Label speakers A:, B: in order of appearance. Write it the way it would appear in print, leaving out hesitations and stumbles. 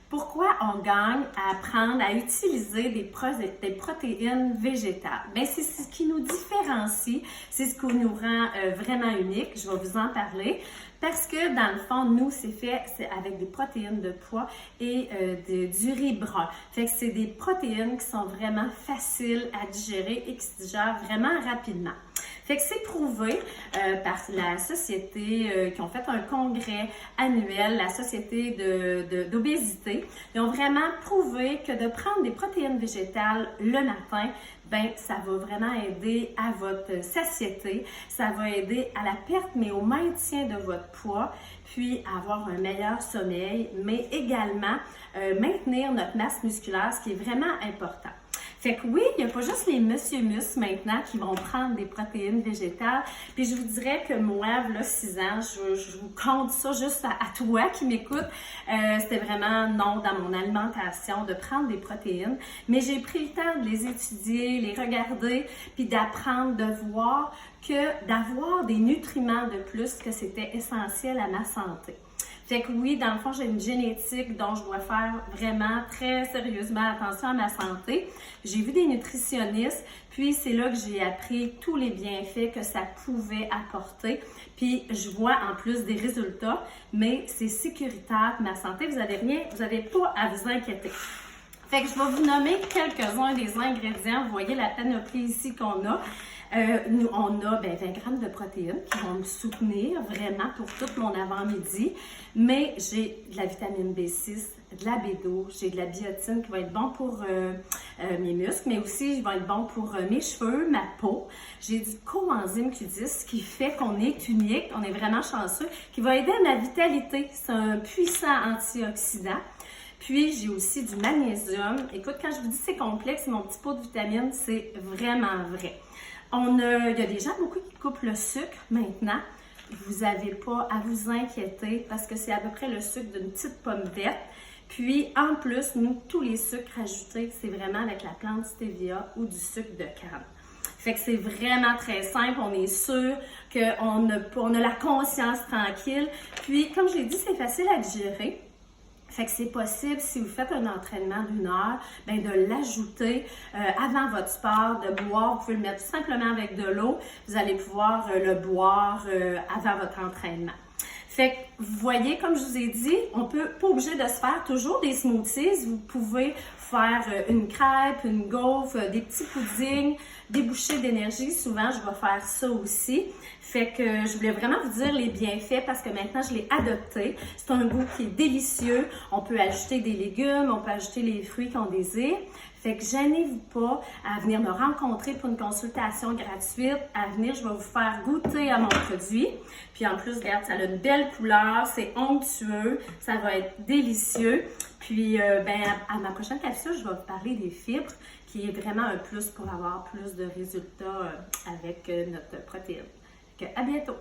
A: Pourquoi on gagne à apprendre à utiliser des protéines végétales? Bien, c'est ce qui nous différencie, c'est ce qui nous rend vraiment unique. Je vais vous en parler. Parce que dans le fond, nous, c'est avec des protéines de pois et du riz brun. Fait que c'est des protéines qui sont vraiment faciles à digérer et qui se digèrent vraiment rapidement. Fait que c'est prouvé par la société qui ont fait un congrès annuel, la société d'obésité. Ils ont vraiment prouvé que de prendre des protéines végétales le matin, ben ça va vraiment aider à votre satiété, ça va aider à la perte, mais au maintien de votre poids, puis avoir un meilleur sommeil, mais également maintenir notre masse musculaire, ce qui est vraiment important. Fait que oui, il n'y a pas juste les Monsieur Mus maintenant qui vont prendre des protéines végétales. Puis je vous dirais que moi, là, 6 ans, je vous compte ça juste à toi qui m'écoute. C'était vraiment non dans mon alimentation de prendre des protéines. Mais j'ai pris le temps de les étudier, les regarder, puis d'apprendre, de voir que d'avoir des nutriments de plus, que c'était essentiel à ma santé. Fait que oui, dans le fond, j'ai une génétique dont je dois faire vraiment très sérieusement attention à ma santé. J'ai vu des nutritionnistes, puis c'est là que j'ai appris tous les bienfaits que ça pouvait apporter. Puis je vois en plus des résultats, mais c'est sécuritaire pour ma santé. Vous n'avez pas à vous inquiéter. Fait que je vais vous nommer quelques-uns des ingrédients. Vous voyez la panoplie ici qu'on a. Nous, on a 20 grammes de protéines qui vont me soutenir vraiment pour tout mon avant-midi. Mais j'ai de la vitamine B6, de la B12, j'ai de la biotine qui va être bon pour mes muscles, mais aussi qui va être bon pour mes cheveux, ma peau. J'ai du coenzyme Q10 qui fait qu'on est unique, on est vraiment chanceux, qui va aider à ma vitalité. C'est un puissant antioxydant. Puis, j'ai aussi du magnésium. Écoute, quand je vous dis c'est complexe, mon petit pot de vitamines, c'est vraiment vrai. Il y a des gens beaucoup qui coupent le sucre maintenant. Vous n'avez pas à vous inquiéter parce que c'est à peu près le sucre d'une petite pomme verte. Puis, en plus, nous, tous les sucres ajoutés, c'est vraiment avec la plante stevia ou du sucre de canne. Fait que c'est vraiment très simple. On est sûr qu'on a la conscience tranquille. Puis, comme je l'ai dit, c'est facile à digérer. Fait que c'est possible, si vous faites un entraînement d'1 heure, bien de l'ajouter avant votre sport, de boire. Vous pouvez le mettre simplement avec de l'eau. Vous allez pouvoir le boire avant votre entraînement. Fait que vous voyez, comme je vous ai dit, on peut pas obligé de se faire toujours des smoothies. Vous pouvez faire une crêpe, une gaufre, des petits puddings, des bouchées d'énergie. Souvent, je vais faire ça aussi. Fait que je voulais vraiment vous dire les bienfaits parce que maintenant, je l'ai adopté. C'est un goût qui est délicieux. On peut ajouter des légumes, on peut ajouter les fruits qu'on désire. Fait que gênez-vous pas à venir me rencontrer pour une consultation gratuite. À venir, je vais vous faire goûter à mon produit. Puis en plus, regarde, ça a une belle couleur, c'est onctueux, ça va être délicieux. Puis à ma prochaine capsule, je vais vous parler des fibres, qui est vraiment un plus pour avoir plus de résultats avec notre protéine. À bientôt!